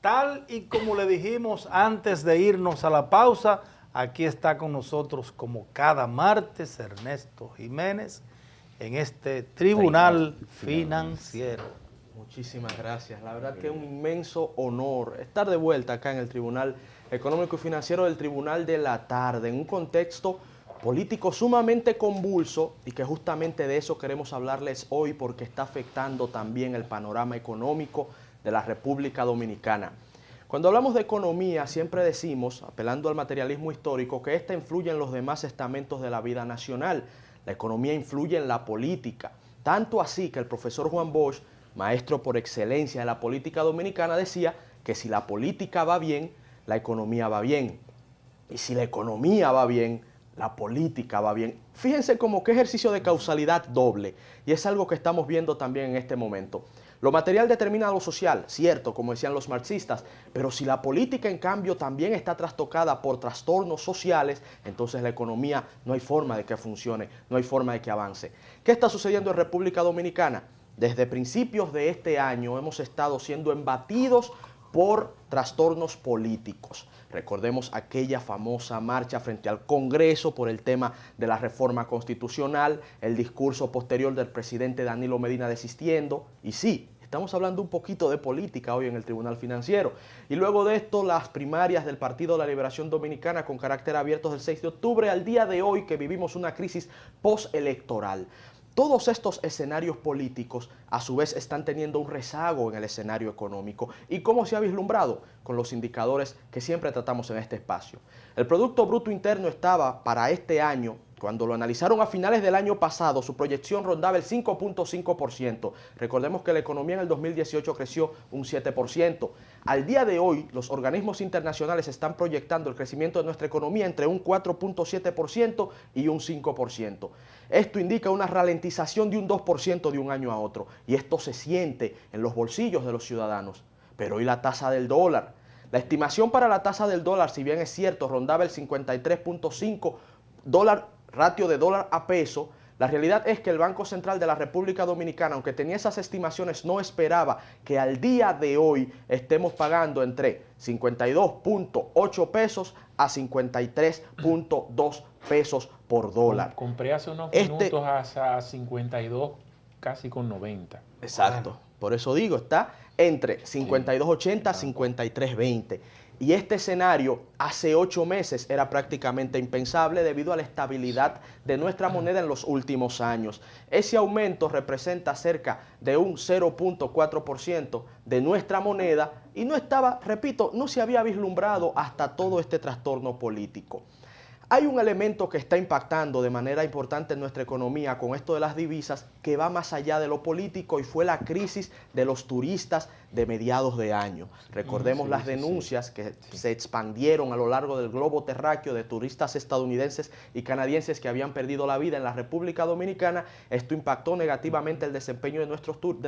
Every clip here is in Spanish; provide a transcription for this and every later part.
Tal y como le dijimos antes de irnos a la pausa, aquí está con nosotros como cada martes Ernesto Jiménez en este Tribunal Financiero. Muchísimas gracias. La verdad que es un inmenso honor estar de vuelta acá en el Tribunal Económico y Financiero del Tribunal de la Tarde, en un contexto político sumamente convulso y que justamente de eso queremos hablarles hoy porque está afectando también el panorama económico de la República Dominicana. Cuando hablamos de economía siempre decimos, apelando al materialismo histórico, que ésta influye en los demás estamentos de la vida nacional. La economía influye en la política, tanto así que el profesor Juan Bosch, maestro por excelencia de la política dominicana, decía que si la política va bien, la economía va bien. Y si la economía va bien, la política va bien. Fíjense como qué ejercicio de causalidad doble. Y es algo que estamos viendo también en este momento. Lo material determina lo social, cierto, como decían los marxistas, pero si la política, en cambio, también está trastocada por trastornos sociales, entonces la economía no hay forma de que funcione, no hay forma de que avance. ¿Qué está sucediendo en República Dominicana? Desde principios de este año hemos estado siendo embatidos por trastornos políticos. Recordemos aquella famosa marcha frente al Congreso por el tema de la reforma constitucional, el discurso posterior del presidente Danilo Medina desistiendo, y sí, estamos hablando un poquito de política hoy en el Tribunal Financiero. Y luego de esto, las primarias del Partido de la Liberación Dominicana con carácter abierto del 6 de octubre al día de hoy que vivimos una crisis postelectoral. Todos estos escenarios políticos a su vez están teniendo un rezago en el escenario económico. ¿Y cómo se ha vislumbrado? Con los indicadores que siempre tratamos en este espacio. El Producto Bruto Interno estaba para este año, cuando lo analizaron a finales del año pasado, su proyección rondaba el 5.5%. Recordemos que la economía en el 2018 creció un 7%. Al día de hoy, los organismos internacionales están proyectando el crecimiento de nuestra economía entre un 4.7% y un 5%. Esto indica una ralentización de un 2% de un año a otro, y esto se siente en los bolsillos de los ciudadanos. Pero ¿y la tasa del dólar? La estimación para la tasa del dólar, si bien es cierto, rondaba el 53.5 ratio de dólar a peso. La realidad es que el Banco Central de la República Dominicana, aunque tenía esas estimaciones, no esperaba que al día de hoy estemos pagando entre 52.8 pesos a 53.2 pesos por dólar. Compré hace unos minutos hasta 52, casi con 90. Exacto. Bueno. Por eso digo, está entre 52.80 a 53.20. Y este escenario hace 8 meses era prácticamente impensable debido a la estabilidad de nuestra moneda en los últimos años. Ese aumento representa cerca de un 0.4% de nuestra moneda y no estaba, repito, no se había vislumbrado hasta todo este trastorno político. Hay un elemento que está impactando de manera importante en nuestra economía con esto de las divisas que va más allá de lo político y fue la crisis de los turistas de mediados de año. Recordemos las denuncias que se expandieron a lo largo del globo terráqueo de turistas estadounidenses y canadienses que habían perdido la vida en la República Dominicana. Esto impactó negativamente el desempeño de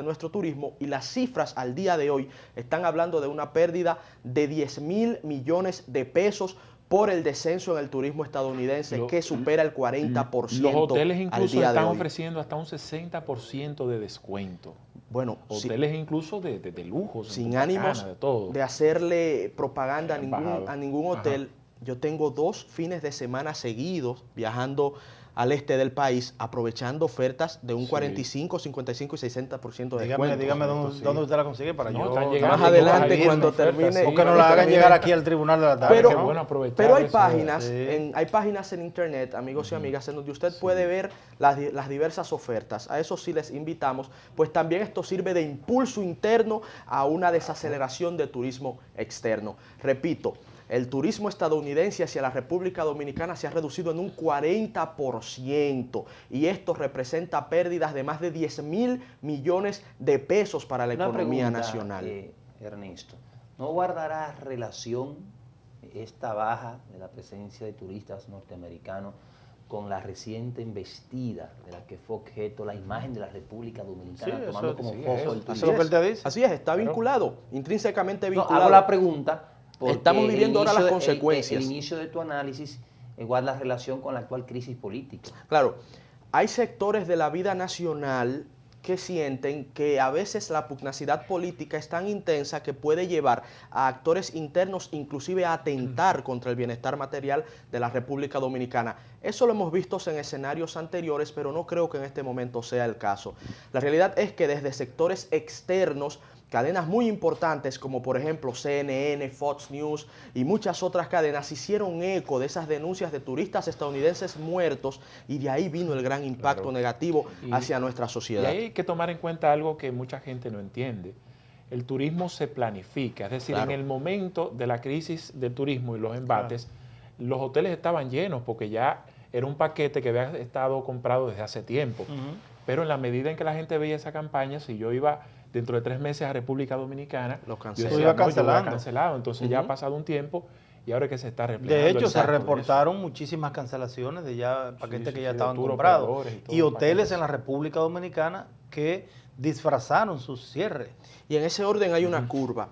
nuestro turismo y las cifras al día de hoy están hablando de una pérdida de 10.000 millones de pesos por el descenso en el turismo estadounidense que supera el 40%. Los hoteles incluso están ofreciendo hasta un 60% de descuento. Bueno, hoteles incluso de lujo. Sin ánimos de hacerle propaganda a ningún hotel. Yo tengo 2 fines de semana seguidos viajando al este del país, aprovechando ofertas de un 45, 55 y 60% de descuento. Dígame dónde usted la consigue para yo. Más adelante cuando termine. Porque no la hagan llegar aquí al Tribunal de la Tarde. Pero hay páginas, hay páginas en internet, amigos y amigas, en donde usted puede ver las diversas ofertas. A eso sí les invitamos, pues también esto sirve de impulso interno a una desaceleración de turismo externo. Repito, el turismo estadounidense hacia la República Dominicana se ha reducido en un 40% y esto representa pérdidas de más de 10.000 millones de pesos para la economía nacional. Ernesto, ¿no guardará relación esta baja de la presencia de turistas norteamericanos con la reciente embestida de la que fue objeto la imagen de la República Dominicana, tomando como foco el turismo? Así es, está vinculado, intrínsecamente vinculado. Hago la pregunta. Estamos viviendo ahora las consecuencias. El inicio de tu análisis guarda relación con la actual crisis política. Claro, hay sectores de la vida nacional que sienten que a veces la pugnacidad política es tan intensa que puede llevar a actores internos inclusive a atentar contra el bienestar material de la República Dominicana. Eso lo hemos visto en escenarios anteriores, pero no creo que en este momento sea el caso. La realidad es que desde sectores externos, cadenas muy importantes como por ejemplo CNN, Fox News y muchas otras cadenas hicieron eco de esas denuncias de turistas estadounidenses muertos y de ahí vino el gran impacto negativo hacia nuestra sociedad. Y ahí hay que tomar en cuenta algo que mucha gente no entiende. El turismo se planifica, es decir, en el momento de la crisis del turismo y los embates, los hoteles estaban llenos porque ya era un paquete que había estado comprado desde hace tiempo. Pero en la medida en que la gente veía esa campaña, si yo iba dentro de 3 meses a República Dominicana, yo decía, yo iba cancelado. Entonces ya ha pasado un tiempo y ahora es que se está replegando. De hecho, se reportaron muchísimas cancelaciones de ya paquetes que ya estaban comprados. Y hoteles en la República Dominicana que disfrazaron sus cierres. Y en ese orden hay una curva.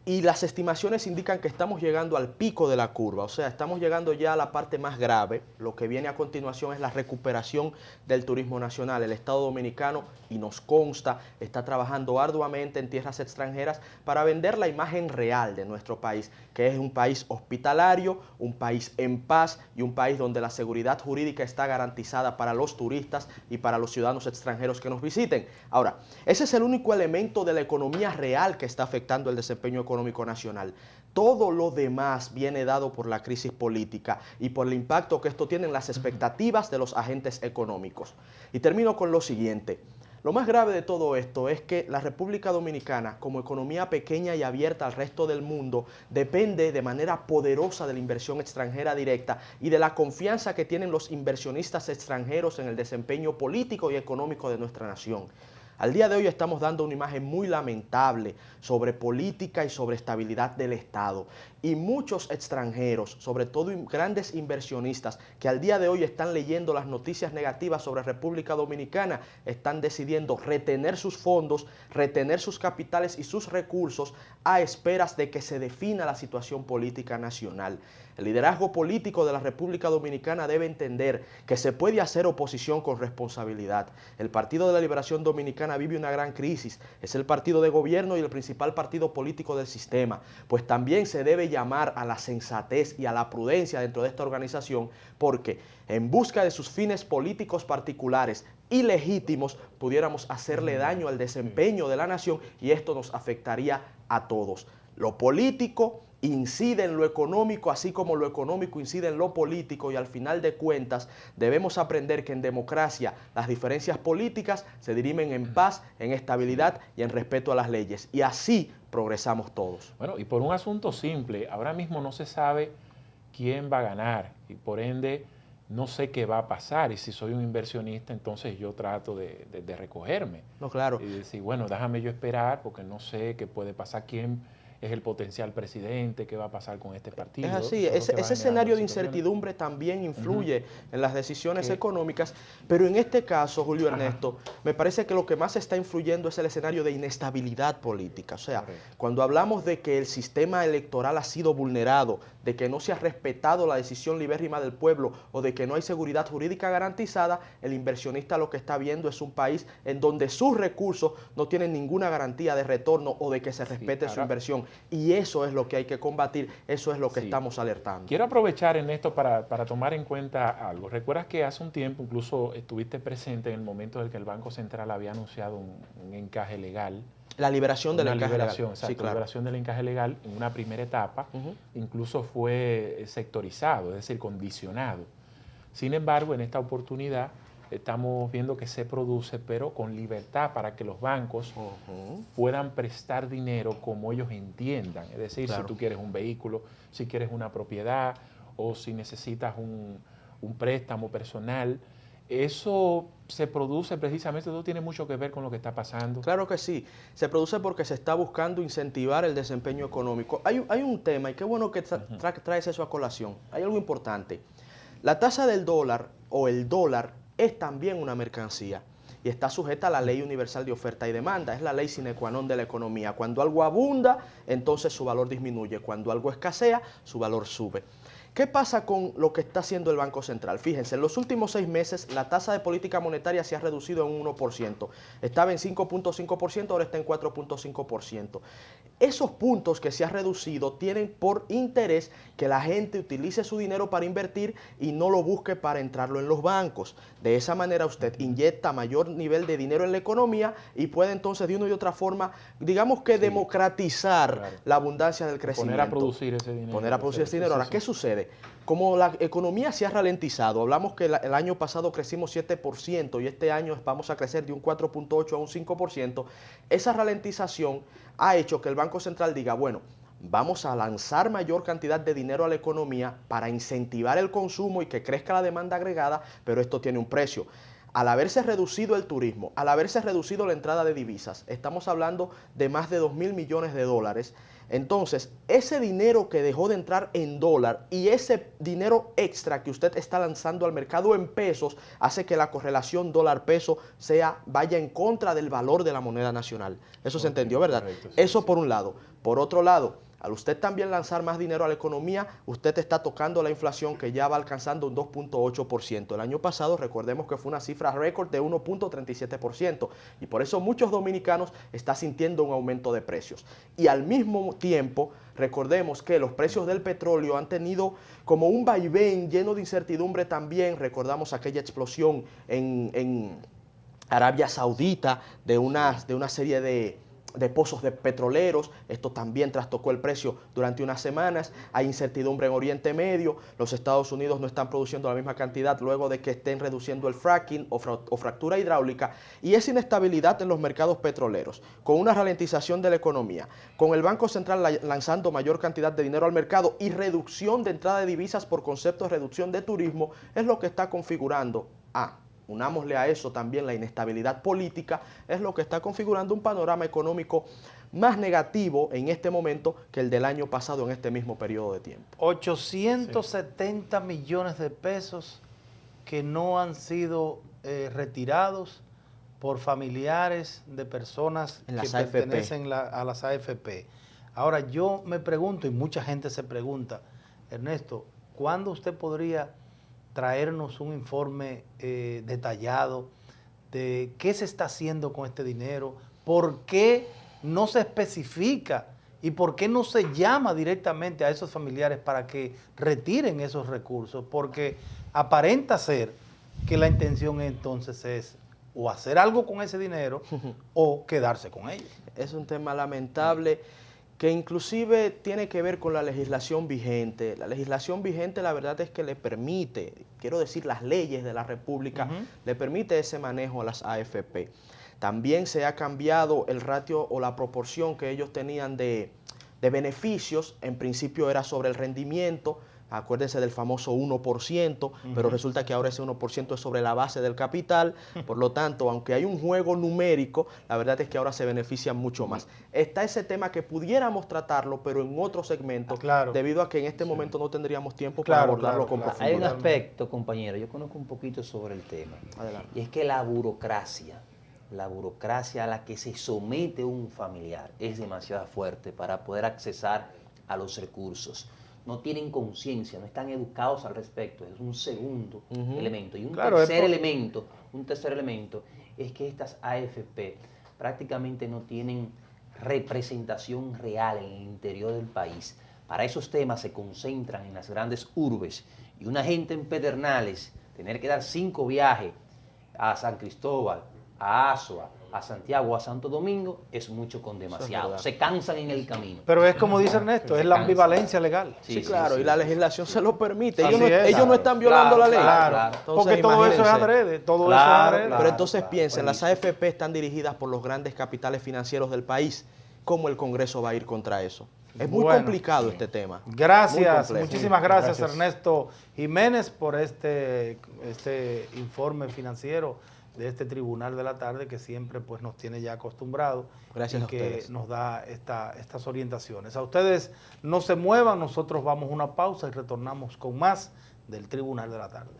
Y las estimaciones indican que estamos llegando al pico de la curva, o sea, estamos llegando ya a la parte más grave. Lo que viene a continuación es la recuperación del turismo nacional. El Estado Dominicano, y nos consta, está trabajando arduamente en tierras extranjeras para vender la imagen real de nuestro país, que es un país hospitalario, un país en paz y un país donde la seguridad jurídica está garantizada para los turistas y para los ciudadanos extranjeros que nos visiten. Ahora, ese es el único elemento de la economía real que está afectando el desempeño económico nacional. Todo lo demás viene dado por la crisis política y por el impacto que esto tiene en las expectativas de los agentes económicos. Y termino con lo siguiente. Lo más grave de todo esto es que la República Dominicana, como economía pequeña y abierta al resto del mundo, depende de manera poderosa de la inversión extranjera directa y de la confianza que tienen los inversionistas extranjeros en el desempeño político y económico de nuestra nación. Al día de hoy estamos dando una imagen muy lamentable sobre política y sobre estabilidad del Estado. Y muchos extranjeros, sobre todo grandes inversionistas, que al día de hoy están leyendo las noticias negativas sobre República Dominicana, están decidiendo retener sus fondos, retener sus capitales y sus recursos a esperas de que se defina la situación política nacional. El liderazgo político de la República Dominicana debe entender que se puede hacer oposición con responsabilidad. El Partido de la Liberación Dominicana vive una gran crisis. Es el partido de gobierno y el principal partido político del sistema. Pues también se debe llamar a la sensatez y a la prudencia dentro de esta organización, porque en busca de sus fines políticos particulares y legítimos pudiéramos hacerle daño al desempeño de la nación y esto nos afectaría a todos. Lo político incide en lo económico, así como lo económico incide en lo político, y al final de cuentas debemos aprender que en democracia las diferencias políticas se dirimen en paz, en estabilidad y en respeto a las leyes, y así progresamos todos. Bueno, y por un asunto simple, ahora mismo no se sabe quién va a ganar y por ende no sé qué va a pasar, y si soy un inversionista entonces yo trato de recogerme. No, claro. Y decir, bueno, déjame yo esperar porque no sé qué puede pasar, quién es el potencial presidente, qué va a pasar con este partido. Es así, ese escenario de incertidumbre también influye en las decisiones económicas, pero en este caso, Julio Ernesto, me parece que lo que más está influyendo es el escenario de inestabilidad política. O sea, cuando hablamos de que el sistema electoral ha sido vulnerado, de que no se ha respetado la decisión libérrima del pueblo o de que no hay seguridad jurídica garantizada, el inversionista lo que está viendo es un país en donde sus recursos no tienen ninguna garantía de retorno o de que se respete su inversión. Y eso es lo que hay que combatir, eso es lo que estamos alertando. Quiero aprovechar en esto para tomar en cuenta algo. Recuerdas que hace un tiempo incluso estuviste presente en el momento en el que el Banco Central había anunciado un encaje legal. La liberación del encaje legal. Exacto, sí, claro. La liberación del encaje legal en una primera etapa, incluso fue sectorizado, es decir, condicionado. Sin embargo, en esta oportunidad estamos viendo que se produce, pero con libertad para que los bancos puedan prestar dinero como ellos entiendan. Es decir, si tú quieres un vehículo, si quieres una propiedad o si necesitas un préstamo personal, eso se produce precisamente, eso tiene mucho que ver con lo que está pasando. Claro que sí, se produce porque se está buscando incentivar el desempeño económico. Hay un tema, y qué bueno que traes eso a colación, hay algo importante. La tasa del dólar o el dólar es también una mercancía y está sujeta a la ley universal de oferta y demanda, es la ley sine qua non de la economía. Cuando algo abunda, entonces su valor disminuye, cuando algo escasea, su valor sube. ¿Qué pasa con lo que está haciendo el Banco Central? Fíjense, en los últimos 6 meses la tasa de política monetaria se ha reducido en un 1%. Estaba en 5.5%, ahora está en 4.5%. Esos puntos que se ha reducido tienen por interés que la gente utilice su dinero para invertir y no lo busque para entrarlo en los bancos. De esa manera usted inyecta mayor nivel de dinero en la economía y puede entonces de una y otra forma, digamos que democratizar la abundancia del crecimiento. Poner a producir ese dinero. Poner a producir ese dinero. Ahora, ¿qué sucede? Como la economía se ha ralentizado, hablamos que el año pasado crecimos 7% y este año vamos a crecer de un 4.8 a un 5%, esa ralentización ha hecho que el Banco Central diga, bueno, vamos a lanzar mayor cantidad de dinero a la economía para incentivar el consumo y que crezca la demanda agregada, pero esto tiene un precio. Al haberse reducido el turismo, al haberse reducido la entrada de divisas, estamos hablando de más de 2.000 millones de dólares. Entonces, ese dinero que dejó de entrar en dólar y ese dinero extra que usted está lanzando al mercado en pesos hace que la correlación dólar-peso vaya en contra del valor de la moneda nacional. Eso se entendió, ¿verdad? Correcto, sí, Eso por un lado. Por otro lado, al usted también lanzar más dinero a la economía, usted está tocando la inflación que ya va alcanzando un 2.8%. El año pasado, recordemos que fue una cifra récord de 1.37%. Y por eso muchos dominicanos están sintiendo un aumento de precios. Y al mismo tiempo, recordemos que los precios del petróleo han tenido como un vaivén lleno de incertidumbre también. Recordamos aquella explosión en Arabia Saudita de una serie de pozos de petroleros. Esto también trastocó el precio durante unas semanas. Hay incertidumbre en Oriente Medio. Los Estados Unidos no están produciendo la misma cantidad luego de que estén reduciendo el fracking o fractura hidráulica. Y esa inestabilidad en los mercados petroleros, con una ralentización de la economía, con el Banco Central lanzando mayor cantidad de dinero al mercado y reducción de entrada de divisas por concepto de reducción de turismo, es lo que está configurando unámosle a eso también la inestabilidad política, es lo que está configurando un panorama económico más negativo en este momento que el del año pasado en este mismo periodo de tiempo. 870 millones de pesos que no han sido retirados por familiares de personas que pertenecen a las AFP. Ahora yo me pregunto, y mucha gente se pregunta, Ernesto, ¿cuándo usted podría traernos un informe detallado de qué se está haciendo con este dinero, por qué no se especifica y por qué no se llama directamente a esos familiares para que retiren esos recursos? Porque aparenta ser que la intención entonces es o hacer algo con ese dinero o quedarse con ellos. Es un tema lamentable que inclusive tiene que ver con la legislación vigente. La legislación vigente, la verdad es que le permite, quiero decir, las leyes de la República, le permite ese manejo a las AFP. También se ha cambiado el ratio o la proporción que ellos tenían de beneficios. En principio era sobre el rendimiento. Acuérdense del famoso 1%, pero resulta que ahora ese 1% es sobre la base del capital. Por lo tanto, aunque hay un juego numérico, la verdad es que ahora se benefician mucho más. Está ese tema que pudiéramos tratarlo, pero en otro segmento, debido a que en este momento no tendríamos tiempo para abordarlo con profundidad. Hay un aspecto, compañero, yo conozco un poquito sobre el tema. Adelante. Y es que la burocracia a la que se somete un familiar es demasiado fuerte para poder accesar a los recursos. No tienen conciencia, no están educados al respecto. Es un segundo elemento. Y un tercer elemento es que estas AFP prácticamente no tienen representación real en el interior del país. Para esos temas se concentran en las grandes urbes. Y una gente en Pedernales, tener que dar 5 viajes a San Cristóbal, a Azua, a Santiago, a Santo Domingo, es mucho con demasiado. Se cansan en el camino. Pero es como dice Ernesto, es la ambivalencia legal. Sí, claro, y la legislación se lo permite. Ellos no están violando la ley. Claro. Entonces, porque todo eso es adrede. Pero entonces piensen, las AFP están dirigidas por los grandes capitales financieros del país. ¿Cómo el Congreso va a ir contra eso? Es muy complicado este tema. Gracias, muchísimas gracias Ernesto Jiménez por este informe financiero de este Tribunal de la Tarde que siempre pues nos tiene ya acostumbrados y que nos da estas orientaciones. A ustedes no se muevan, nosotros vamos a una pausa y retornamos con más del Tribunal de la Tarde.